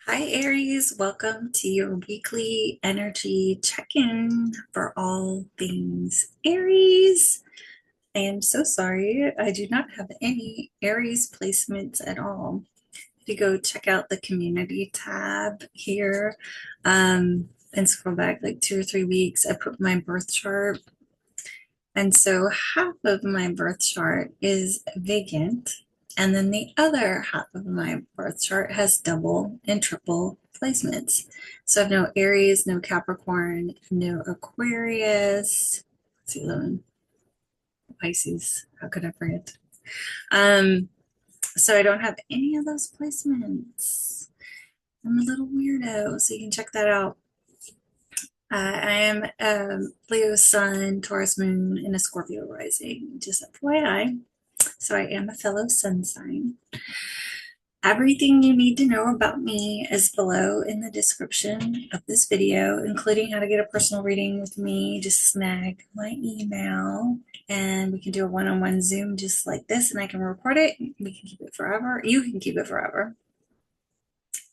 Hi, Aries. Welcome to your weekly energy check-in for all things Aries. I am so sorry. I do not have any Aries placements at all. If you go check out the community tab here, and scroll back like 2 or 3 weeks, I put my birth chart. And so half of my birth chart is vacant, and then the other half of my birth chart has double and triple placements. So I have no Aries, no Capricorn, no Aquarius. Let's see, Pisces. How could I forget? Um, so I don't have any of those placements. I'm a little weirdo, so you can check that out. I am Leo Sun, Taurus Moon, and a Scorpio rising, just FYI. So I am a fellow sun sign. Everything you need to know about me is below in the description of this video, including how to get a personal reading with me. Just snag my email and we can do a one-on-one Zoom just like this, and I can record it. We can keep it forever. You can keep it forever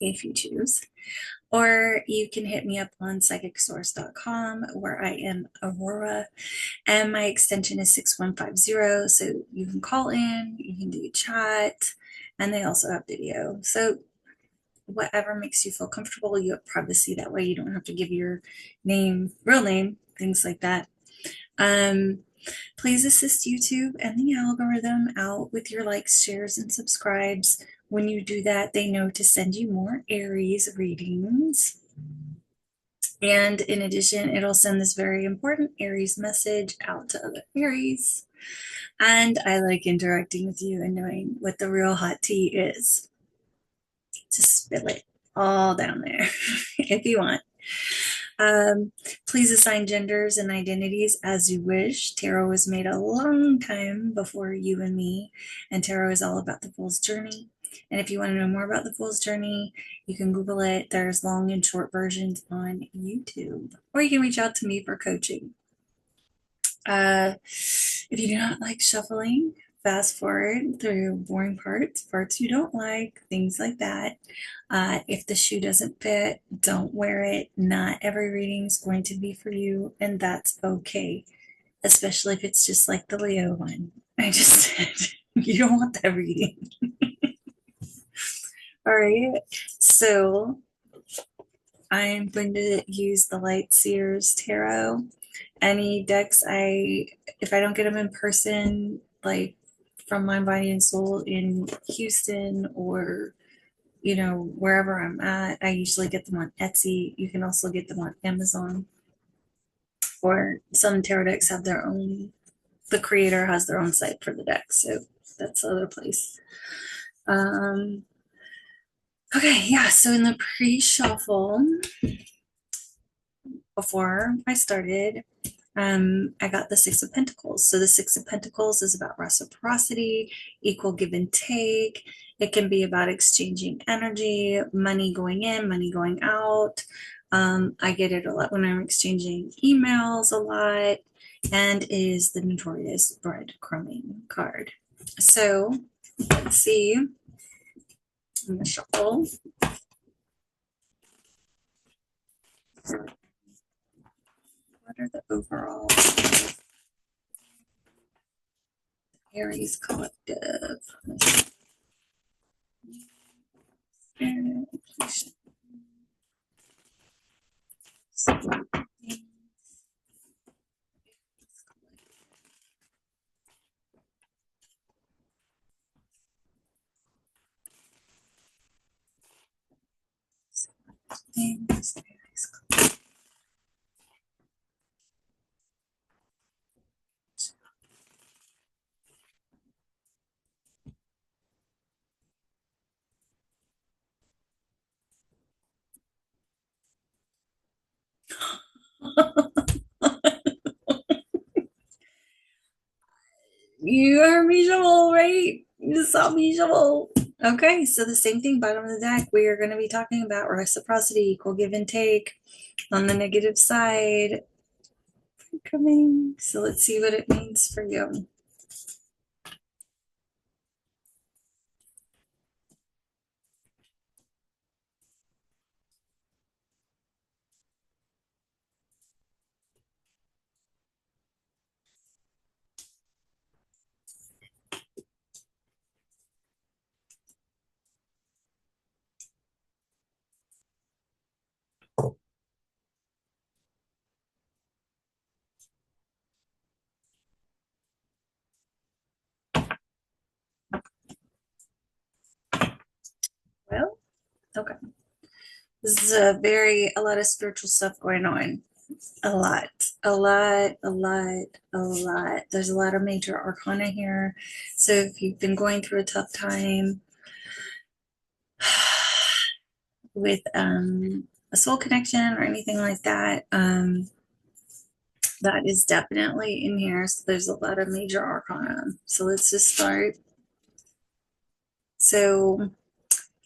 if you choose. Or you can hit me up on psychicsource.com, where I am Aurora, and my extension is 6150. So you can call in, you can do chat, and they also have video. So whatever makes you feel comfortable, you have privacy. That way you don't have to give your name, real name, things like that. Please assist YouTube and the algorithm out with your likes, shares, and subscribes. When you do that, they know to send you more Aries readings. And in addition, it'll send this very important Aries message out to other Aries. And I like interacting with you and knowing what the real hot tea is. Just spill it all down there if you want. Please assign genders and identities as you wish. Tarot was made a long time before you and me, and tarot is all about the Fool's Journey. And if you want to know more about the Fool's Journey, you can Google it. There's long and short versions on YouTube, or you can reach out to me for coaching. If you do not like shuffling, fast forward through boring parts you don't like, things like that. If the shoe doesn't fit, don't wear it. Not every reading is going to be for you, and that's okay, especially if it's just like the Leo one I just said. You don't want that reading. All right, so I'm going to use the Light Seers Tarot. Any decks if I don't get them in person, like from Mind, Body, and Soul in Houston, or wherever I'm at, I usually get them on Etsy. You can also get them on Amazon, or some tarot decks have their own, the creator has their own site for the deck, so that's the other place. Okay, yeah, so in the pre-shuffle, before I started, I got the Six of Pentacles. So the Six of Pentacles is about reciprocity, equal give and take. It can be about exchanging energy, money going in, money going out. I get it a lot when I'm exchanging emails a lot, and is the notorious breadcrumbing card. So let's see. I'm going to shuffle. What are the overall Aries Collective? You heard me shovel, right? You saw me shovel. Okay, so the same thing, bottom of the deck. We are going to be talking about reciprocity, equal give and take. On the negative side, coming. So let's see what it means for you. Okay. This is a lot of spiritual stuff going on. A lot, a lot, a lot, a lot. There's a lot of major arcana here. So if you've been going through a tough time with a soul connection or anything like that, that is definitely in here. So there's a lot of major arcana. So let's just start. So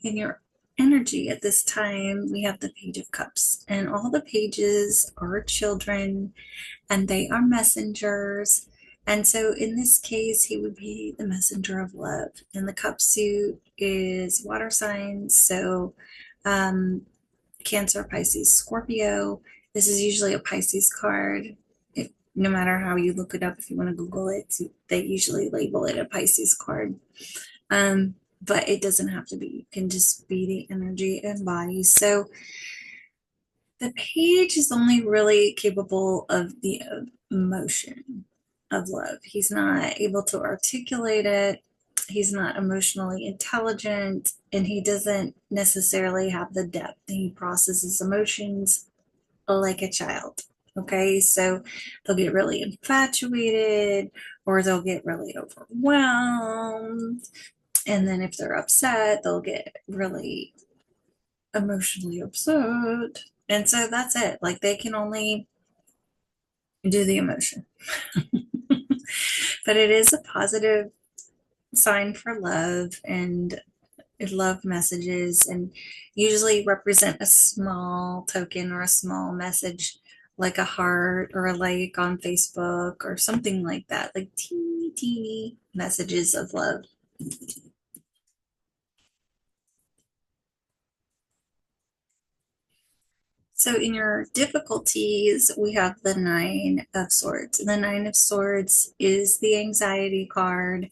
in your energy at this time, we have the Page of Cups, and all the pages are children and they are messengers. And so in this case, he would be the messenger of love. And the cup suit is water signs. So Cancer, Pisces, Scorpio. This is usually a Pisces card. No matter how you look it up, if you want to Google it, they usually label it a Pisces card. But it doesn't have to be. It can just be the energy and body. So the page is only really capable of the emotion of love. He's not able to articulate it. He's not emotionally intelligent, and he doesn't necessarily have the depth. He processes emotions like a child. Okay, so they'll get really infatuated or they'll get really overwhelmed. And then if they're upset, they'll get really emotionally upset. And so that's it. Like they can only do the emotion. But it is a positive sign for love and love messages, and usually represent a small token or a small message like a heart or a like on Facebook or something like that, like teeny, teeny messages of love. So in your difficulties, we have the Nine of Swords. And the Nine of Swords is the anxiety card.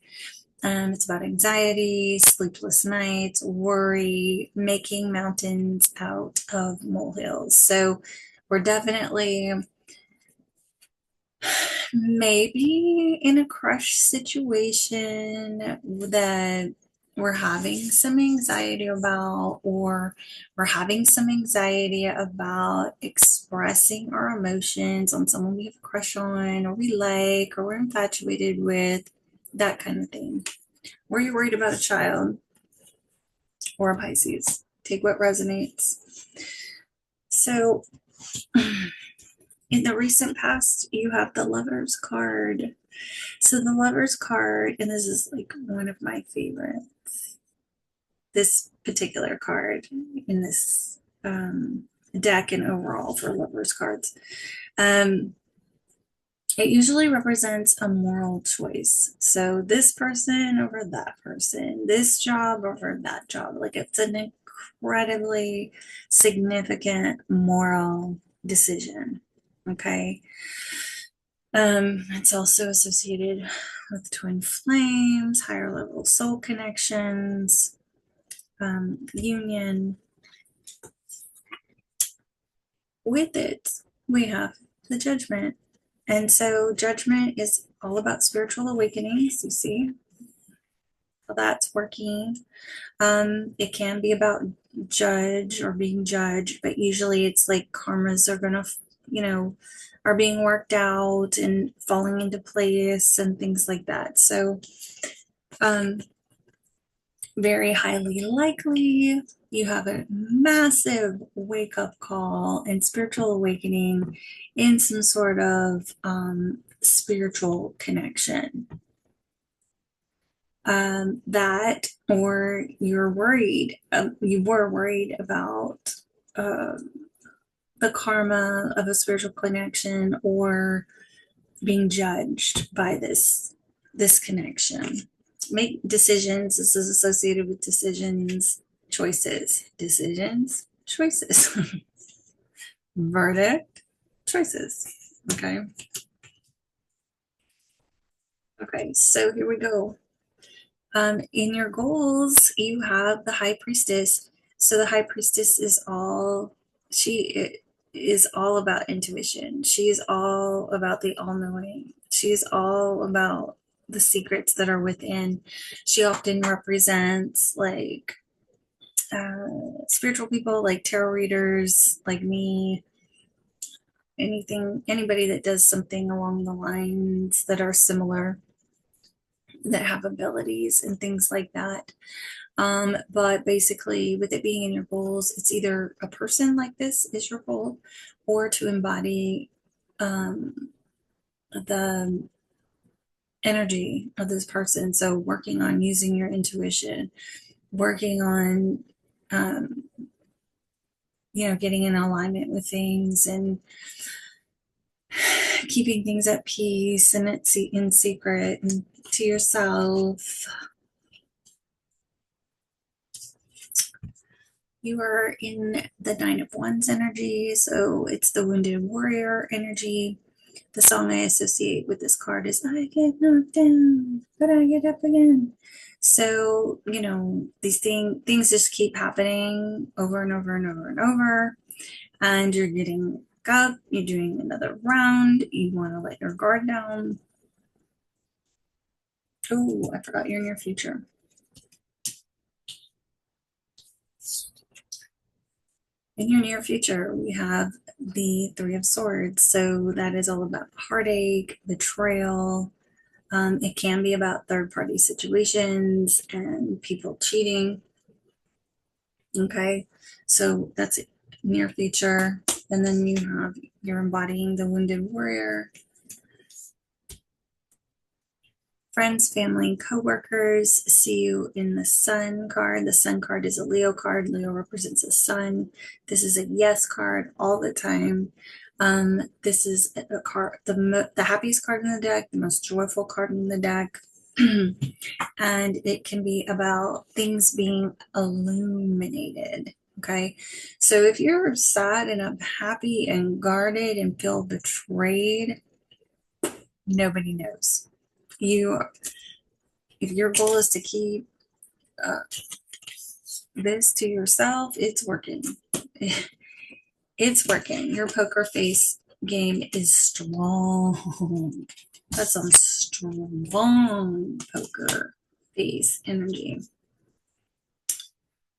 It's about anxiety, sleepless nights, worry, making mountains out of molehills. So we're definitely maybe in a crush situation that we're having some anxiety about, or we're having some anxiety about expressing our emotions on someone we have a crush on, or we like, or we're infatuated with, that kind of thing. Were you worried about a child or a Pisces? Take what resonates. So, in the recent past, you have the Lover's card. So, the Lover's card, and this is like one of my favorites, this particular card in this deck and overall for Lover's cards. It usually represents a moral choice. So this person over that person, this job over that job. Like it's an incredibly significant moral decision. Okay. It's also associated with twin flames, higher level soul connections, union. With it, we have the Judgment. And so Judgment is all about spiritual awakenings. You see how that's working. It can be about judge or being judged, but usually it's like karmas are gonna, are being worked out and falling into place and things like that. So, very highly likely you have a massive wake up call and spiritual awakening in some sort of spiritual connection. That, or you're worried, you were worried about the karma of a spiritual connection or being judged by this connection. Make decisions. This is associated with decisions, choices, decisions, choices, verdict, choices. Okay. Okay, so here we go. In your goals, you have the High Priestess. So the High Priestess she is all about intuition. She is all about the all-knowing. She is all about the secrets that are within. She often represents like spiritual people like tarot readers like me, anybody that does something along the lines that are similar, that have abilities and things like that. But basically, with it being in your goals, it's either a person like this is your goal, or to embody the energy of this person. So, working on using your intuition, working on, um, getting in alignment with things and keeping things at peace and in secret and to yourself. You are in the Nine of Wands energy, so it's the wounded warrior energy. The song I associate with this card is I get knocked down, but I get up again. So, these things just keep happening over and over and over and over. And you're getting up, you're doing another round, you want to let your guard down. Oh, I forgot your near future. In your near future, we have the Three of Swords. So that is all about heartache, betrayal. It can be about third-party situations and people cheating. Okay, so that's it. Near future. And then you're embodying the wounded warrior. Friends, family, and co-workers see you in the Sun card. The Sun card is a Leo card. Leo represents the sun. This is a yes card all the time. This is a card, the happiest card in the deck, the most joyful card in the deck. And it can be about things being illuminated. Okay, so if you're sad and unhappy and guarded and feel betrayed, nobody knows. If your goal is to keep this to yourself, it's working. It's working. Your poker face game is strong. That's some strong poker face energy.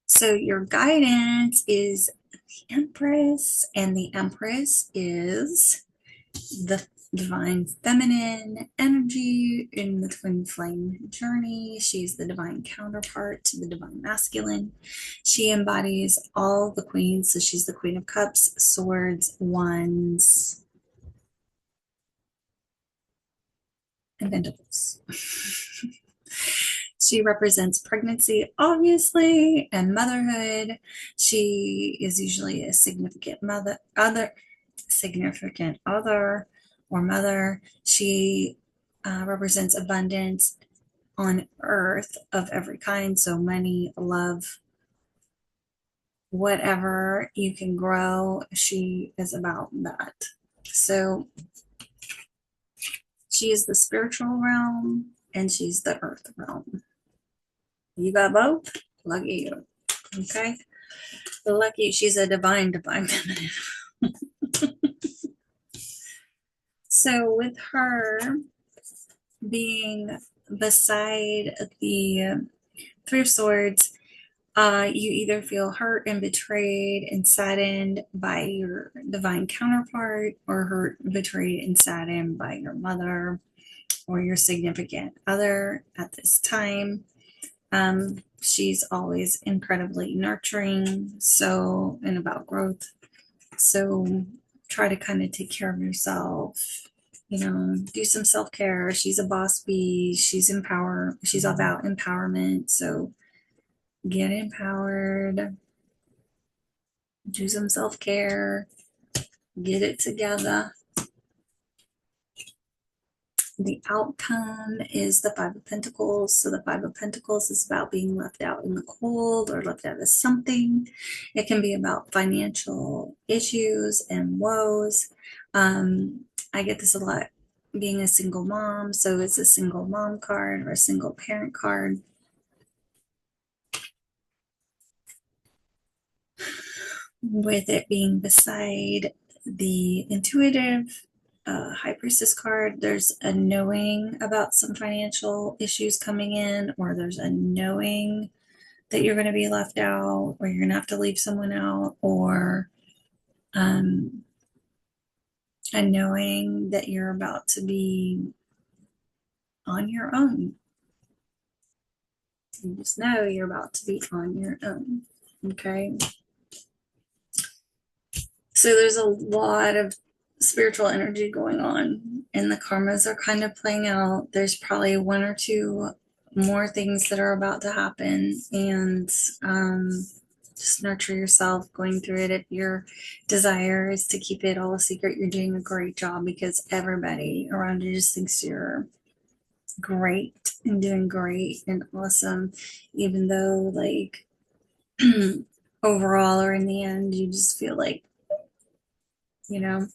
So your guidance is the Empress, and the Empress is the divine feminine energy in the twin flame journey. She's the divine counterpart to the divine masculine. She embodies all the queens. So she's the Queen of Cups, Swords, Wands, and Pentacles. She represents pregnancy, obviously, and motherhood. She is usually a significant other, or mother. She represents abundance on earth of every kind. So money, love, whatever you can grow, she is about that. So she is the spiritual realm and she's the earth realm. You got both? Lucky you. Okay. Lucky she's a divine feminine. So with her being beside the Three of Swords, you either feel hurt and betrayed and saddened by your divine counterpart, or hurt, betrayed, and saddened by your mother or your significant other at this time. She's always incredibly nurturing, and about growth. So try to kind of take care of yourself, do some self-care. She's a boss bee. She's about empowerment. So get empowered, do some self-care, get it together. The outcome is the Five of Pentacles. So the Five of Pentacles is about being left out in the cold or left out of something. It can be about financial issues and woes. I get this a lot being a single mom. So it's a single mom card or a single parent card. With it being beside the intuitive High Priestess card, there's a knowing about some financial issues coming in, or there's a knowing that you're going to be left out, or you're going to have to leave someone out, or and knowing that you're about to be on your own. You just know you're about to be on your own. Okay. So there's a lot of spiritual energy going on, and the karmas are kind of playing out. There's probably one or two more things that are about to happen, and just nurture yourself going through it. If your desire is to keep it all a secret, you're doing a great job, because everybody around you just thinks you're great and doing great and awesome, even though, like, overall or in the end, you just feel like, you know,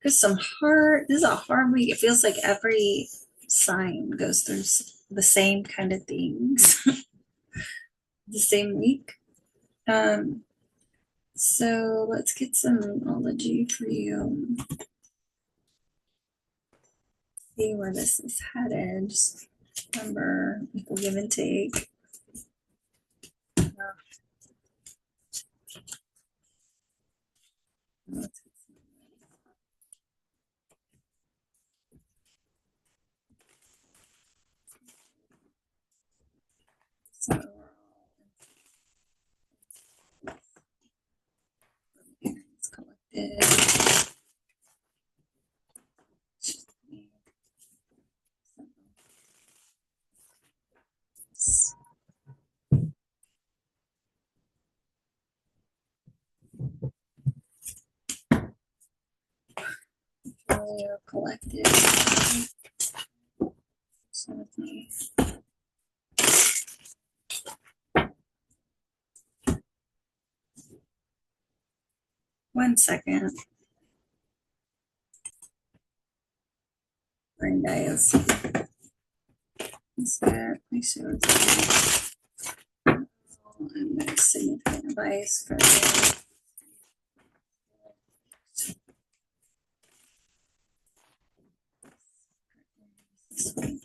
there's some hard, this is a hard week. It feels like every sign goes through the same kind of things the same week. So let's get some numerology for you. See where this is headed. Just remember, equal give and take. So Aries Collective. Zodiac Collective. So with me. One second. Brain guys. Is that make sure it's and significant advice for this one.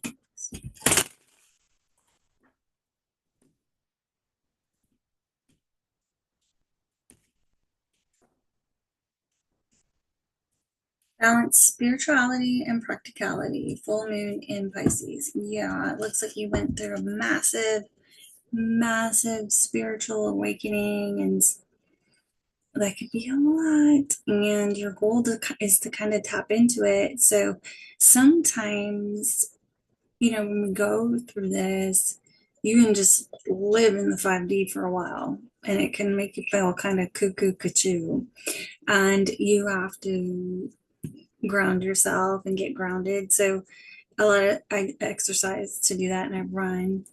Balance spirituality and practicality. Full moon in Pisces. Yeah, it looks like you went through a massive spiritual awakening, and that could be a lot. And your goal is to kind of tap into it. So sometimes, when we go through this, you can just live in the 5D for a while, and it can make you feel kind of cuckoo cuckoo. And you have to ground yourself and get grounded. So I exercise to do that, and I run.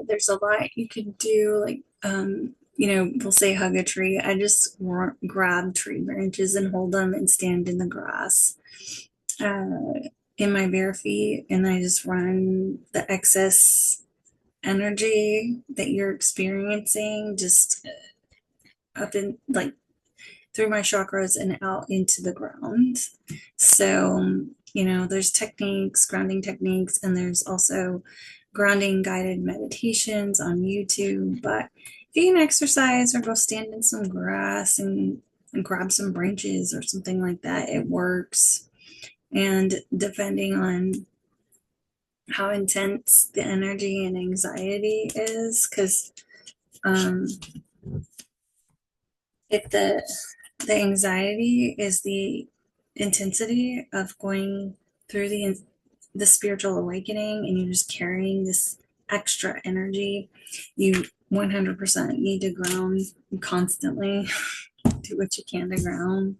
There's a lot you could do, like, we'll say hug a tree. I just grab tree branches and hold them and stand in the grass in my bare feet, and I just run the excess energy that you're experiencing just up in, like, through my chakras and out into the ground. So, there's techniques, grounding techniques, and there's also grounding guided meditations on YouTube. But if you can exercise or go stand in some grass and grab some branches or something like that, it works. And depending on how intense the energy and anxiety is, because if the anxiety is the intensity of going through the spiritual awakening, and you're just carrying this extra energy, you 100% need to ground constantly. Do what you can to ground.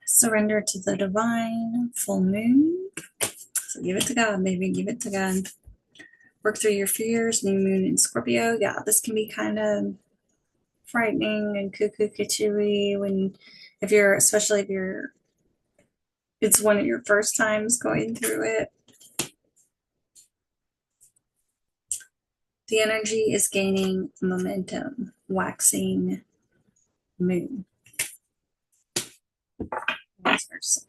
Surrender to the divine. Full moon. So give it to God, baby. Give it to God. Work through your fears. New moon in Scorpio. Yeah, this can be kind of frightening and cuckoo cuckoo especially if it's one of your first times going through it. The energy is gaining momentum. Waxing moon.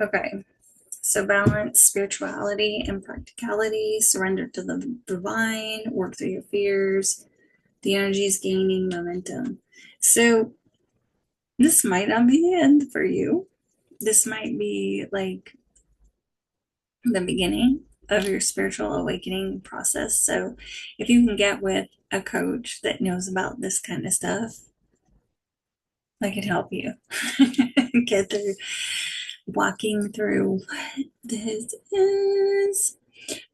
Okay. So balance spirituality and practicality, surrender to the divine, work through your fears. The energy is gaining momentum. So this might not be the end for you. This might be like the beginning of your spiritual awakening process. So if you can get with a coach that knows about this kind of stuff, I can help you get through walking through what this is.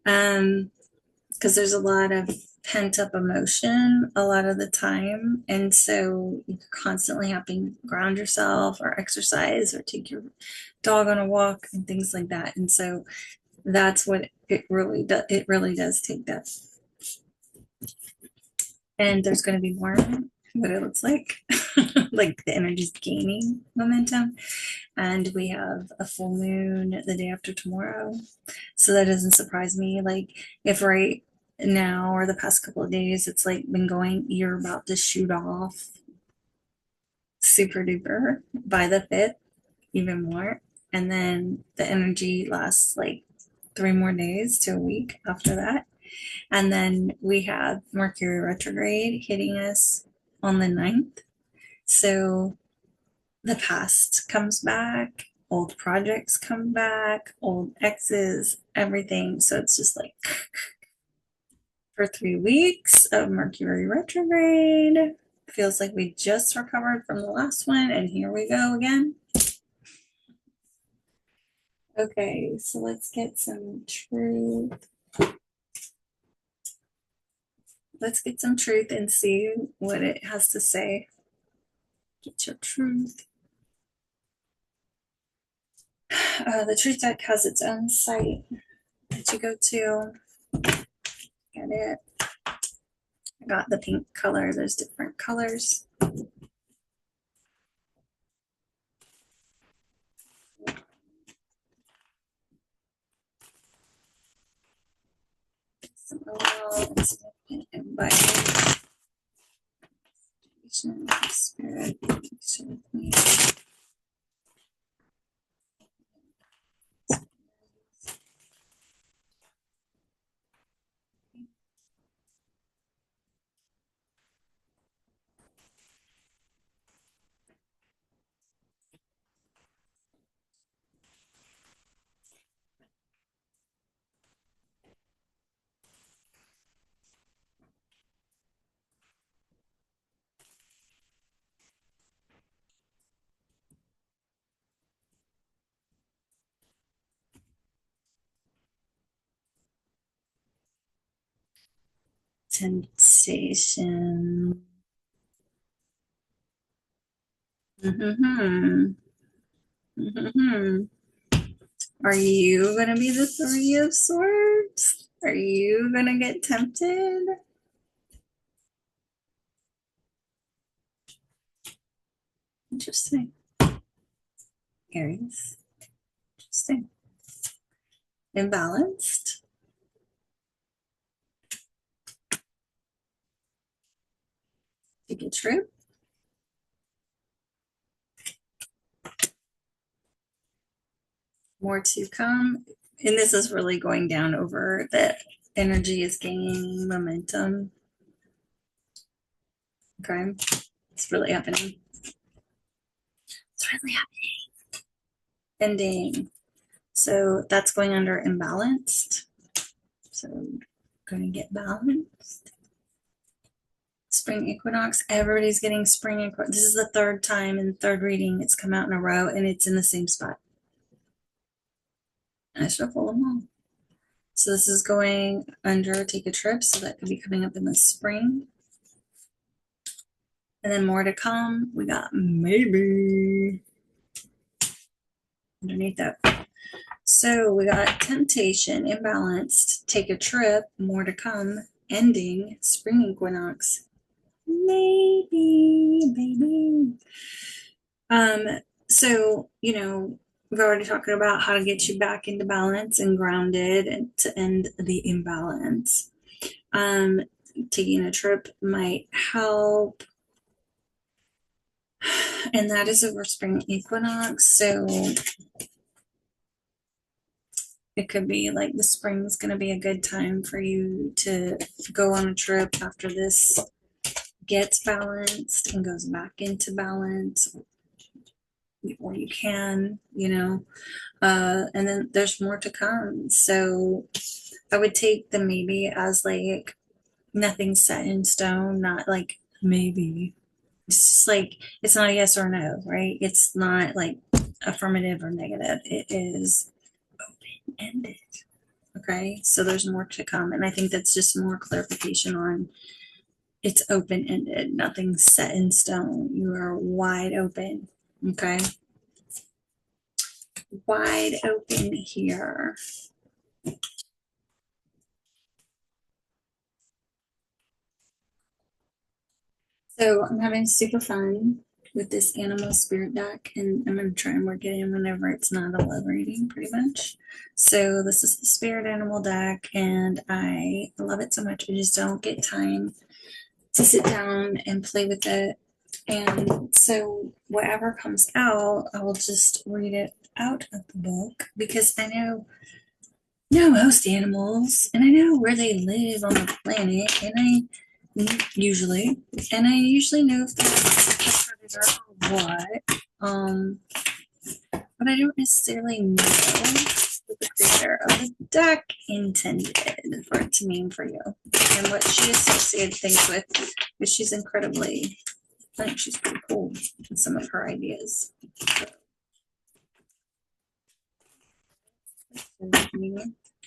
Because there's a lot of pent up emotion a lot of the time. And so you're constantly having to ground yourself or exercise or take your dog on a walk and things like that. And so that's what it really does. It really does take that. And there's going to be more what it looks like. Like the energy's gaining momentum. And we have a full moon the day after tomorrow. So that doesn't surprise me. Like if right now or the past couple of days, it's like been going, you're about to shoot off super duper by the 5th, even more. And then the energy lasts like 3 more days to a week after that. And then we have Mercury retrograde hitting us on the 9th. So the past comes back, old projects come back, old exes, everything. So it's just like for 3 weeks of Mercury retrograde. Feels like we just recovered from the last one, and here we go again. Okay, so let's get some truth. Let's get some truth and see what it has to say. Get your truth. The truth deck has its own site that you go to. Get it. I got the pink color. There's different colors. Some overall and significant inviting. Spirit, share with me. Temptation. Mm-hmm. Mm-hmm. Are you going to be the 3 of Swords? Are you going to get tempted? Interesting. Aries. Interesting. Imbalanced. Take a trip. More to come. And this is really going down over that energy is gaining momentum. Okay. It's really happening. It's really happening. Ending. So that's going under imbalanced. So going to get balanced. Spring equinox. Everybody's getting spring equinox. This is the 3rd time in the 3rd reading it's come out in a row, and it's in the same spot. And I should pull them all. So this is going under take a trip. So that could be coming up in the spring. And then more to come. We got maybe underneath that. So we got temptation, imbalanced, take a trip, more to come, ending, spring equinox. Maybe. So, we've already talked about how to get you back into balance and grounded and to end the imbalance. Taking a trip might help. And that is over spring equinox. So It could be like the spring is going to be a good time for you to go on a trip after this gets balanced and goes back into balance, or you can, and then there's more to come. So I would take the maybe as like nothing set in stone, not like maybe. It's just like, it's not a yes or no, right? It's not like affirmative or negative. It is open ended. Okay. So there's more to come. And I think that's just more clarification on it's open ended, nothing set in stone. You are wide open. Okay. Wide open here. So I'm having super fun with this animal spirit deck, and I'm going to try and work it in whenever it's not a love reading, pretty much. So this is the spirit animal deck, and I love it so much. I just don't get time to sit down and play with it. And so whatever comes out, I will just read it out of the book because I know most animals and I know where they live on the planet, and I usually know if that's a predator or what. But I don't necessarily know what the creator of the deck intended for it to mean for you and what she associated things with, because she's incredibly, I think she's pretty cool in some of her ideas.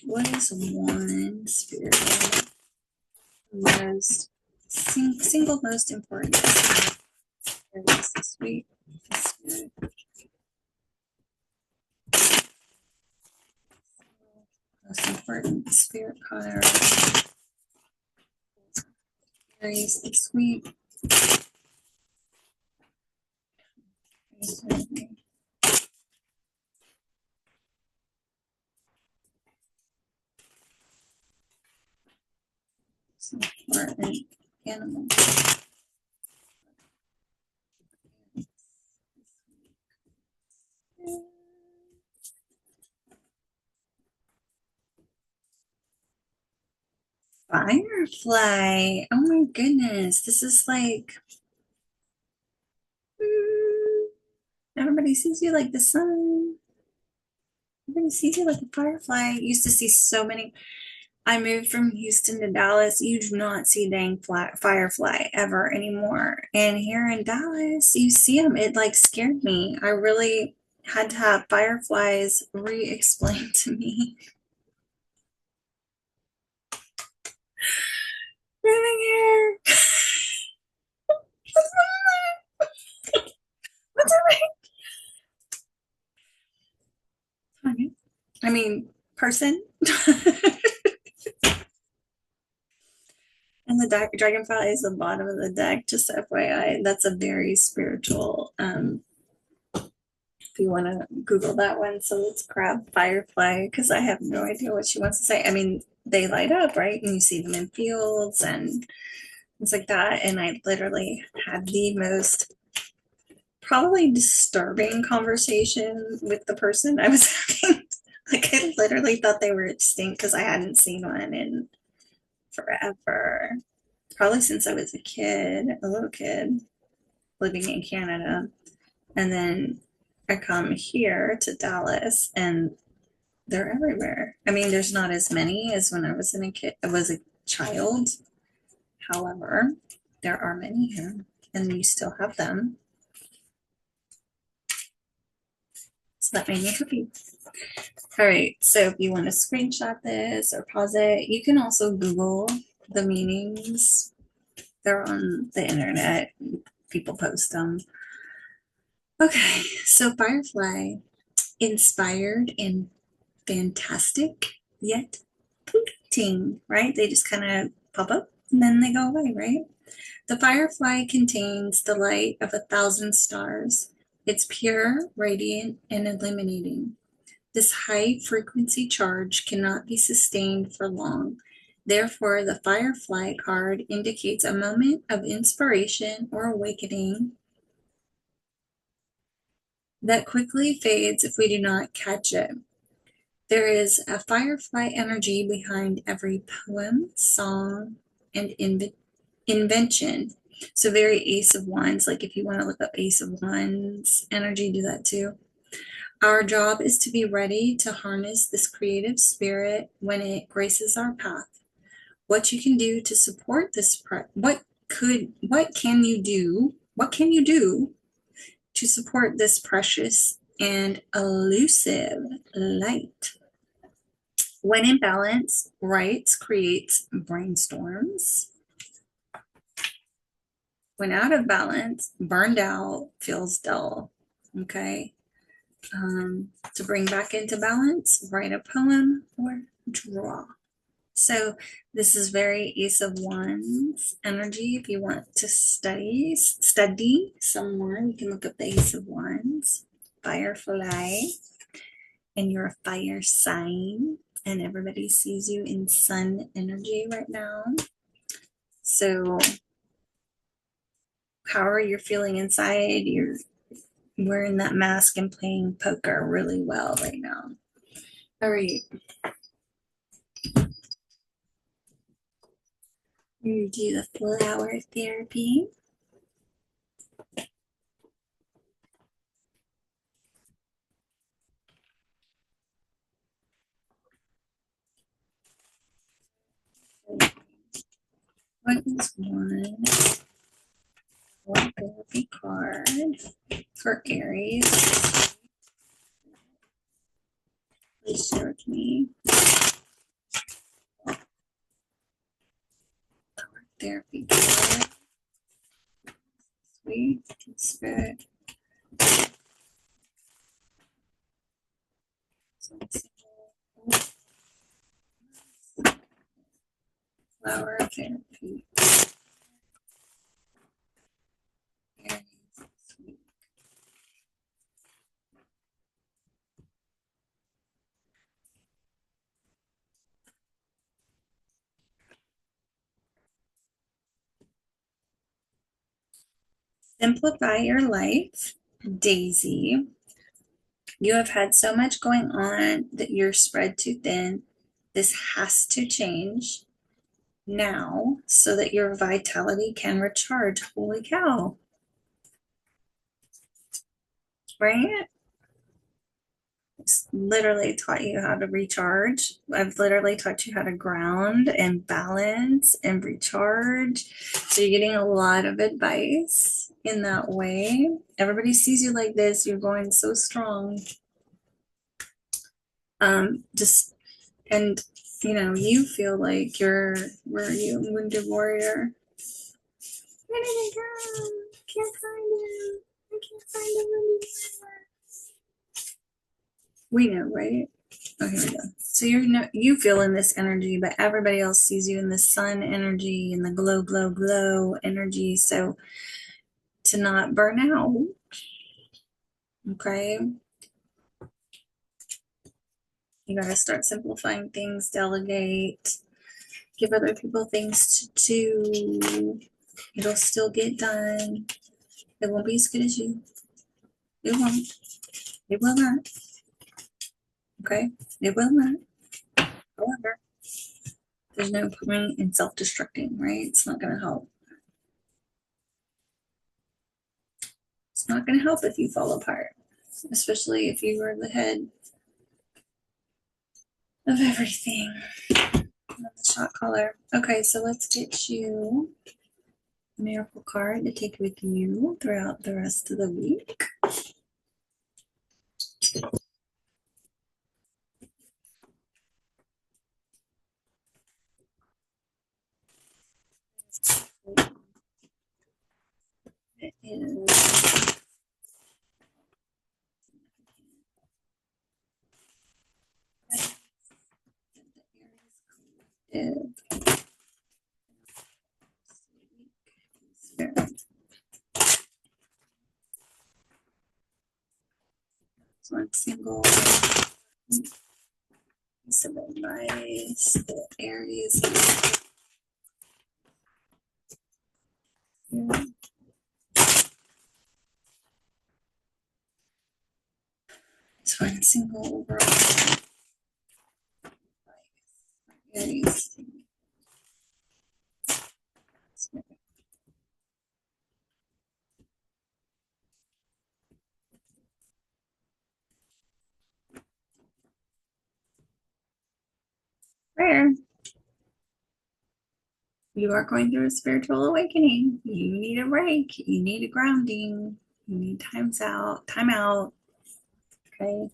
What is one spirit most single most important spirit this week? Most important spirit card Aries this week. Important animal. Firefly. Oh my goodness. This is like everybody sees you like the sun. Everybody sees you like a firefly. I used to see so many. I moved from Houston to Dallas. You do not see dang firefly ever anymore. And here in Dallas, you see them. It like scared me. I really had to have fireflies re-explained to me. Living here. What's that? I mean, person. And the dragonfly is the bottom of the deck, just FYI. That's a very spiritual, if you want to Google that one. So let's grab Firefly, because I have no idea what she wants to say. I mean, they light up, right? And you see them in fields and things like that. And I literally had the most probably disturbing conversation with the person I was having. Like, I literally thought they were extinct because I hadn't seen one in forever. Probably since I was a little kid living in Canada. And then I come here to Dallas and they're everywhere. I mean, there's not as many as when I was a child. However, there are many here and you still have them. So that made me happy. All right, so if you want to screenshot this or pause it, you can also Google the meanings. They're on the internet. People post them. Okay, so Firefly, inspired and fantastic, yet fleeting, right? They just kind of pop up and then they go away, right? The firefly contains the light of 1,000 stars. It's pure, radiant, and illuminating. This high frequency charge cannot be sustained for long. Therefore, the Firefly card indicates a moment of inspiration or awakening that quickly fades if we do not catch it. There is a firefly energy behind every poem, song, and invention. So very Ace of Wands. Like if you want to look up Ace of Wands energy, do that too. Our job is to be ready to harness this creative spirit when it graces our path. What you can do to support this what can you do to support this precious and elusive light? When in balance, writes, creates, brainstorms. When out of balance, burned out, feels dull. Okay. To bring back into balance, write a poem or draw. So this is very Ace of Wands energy. If you want to study some more, you can look up the Ace of Wands, Firefly, and you're a fire sign, and everybody sees you in sun energy right now. So however you're feeling inside, you're wearing that mask and playing poker really well right now. All right. You do the flower therapy. What is one therapy card for Aries? Please share with me. Therapy card. Sweet spirit. Flower therapy. Aries. Sweet. Simplify your life, Daisy. You have had so much going on that you're spread too thin. This has to change now so that your vitality can recharge. Holy cow. Right? It's literally taught you how to recharge. I've literally taught you how to ground and balance and recharge. So you're getting a lot of advice in that way. Everybody sees you like this. You're going so strong. Just, and you know, you feel like where are you, Wounded Warrior? Where did it go? Can't find him. I can't find the Wounded Warrior. We know, right? Oh, here we go. So you feel in this energy, but everybody else sees you in the sun energy and the glow, glow, glow energy. So to not burn out, okay? You got to start simplifying things, delegate, give other people things to do. It'll still get done. It won't be as good as you. It won't. It will not. Okay? It will not. However, there's no point in self-destructing, right? It's not going to help. It's not going to help if you fall apart, especially if you were the head of everything. The shot caller. Okay, so let's get you a miracle card to take with you throughout the rest of the week. It is one single piece of advice that Aries here. It's one single overall Aries. Prayer. You are going through a spiritual awakening. You need a break. You need a grounding. You need time out. Okay.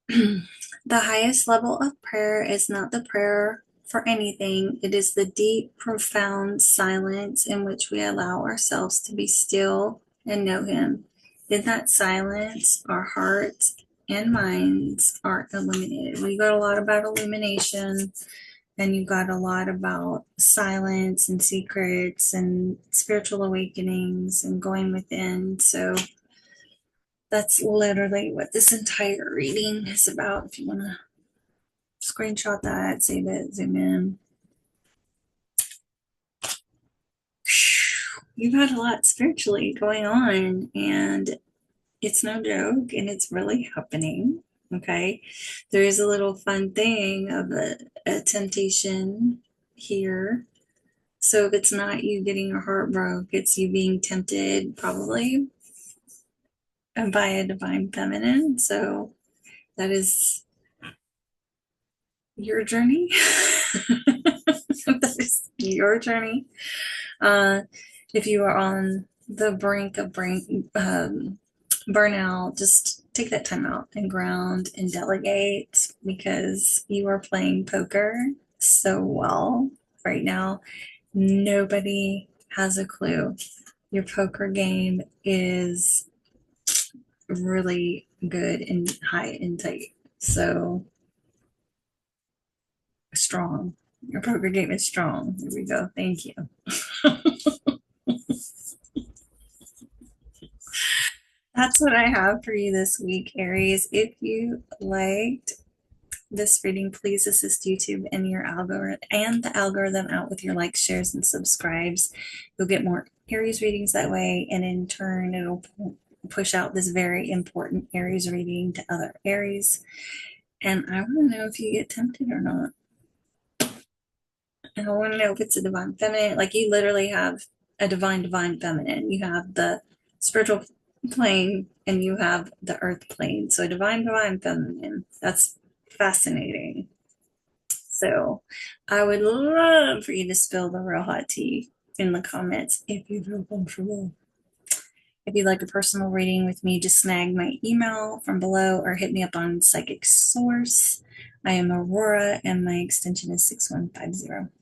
The highest level of prayer is not the prayer for anything. It is the deep, profound silence in which we allow ourselves to be still and know Him. In that silence, our hearts and minds are illuminated. We got a lot about illumination, and you got a lot about silence and secrets and spiritual awakenings and going within. So that's literally what this entire reading is about. If you want to screenshot that, save it, zoom in. You've had a lot spiritually going on, and it's no joke, and it's really happening. Okay. There is a little fun thing of a temptation here. So if it's not you getting your heart broke, it's you being tempted, probably by a divine feminine. So that is your journey. That is your journey. If you are on the brink of burnout, just take that time out and ground and delegate, because you are playing poker so well right now. Nobody has a clue. Your poker game is really good and high and tight. So strong. Your poker game is strong. Here we go. Thank you. That's what I have for you this week, Aries. If you liked this reading, please assist YouTube and your algorithm and the algorithm out with your likes, shares, and subscribes. You'll get more Aries readings that way, and in turn, it'll push out this very important Aries reading to other Aries. And I want to know if you get tempted or not. And I want to know if it's a divine feminine. Like, you literally have a divine feminine. You have the spiritual plane and you have the earth plane. So a divine feminine. That's fascinating. So I would love for you to spill the real hot tea in the comments if you feel comfortable. If you'd like a personal reading with me, just snag my email from below or hit me up on Psychic Source. I am Aurora and my extension is 6150.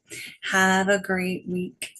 Have a great week.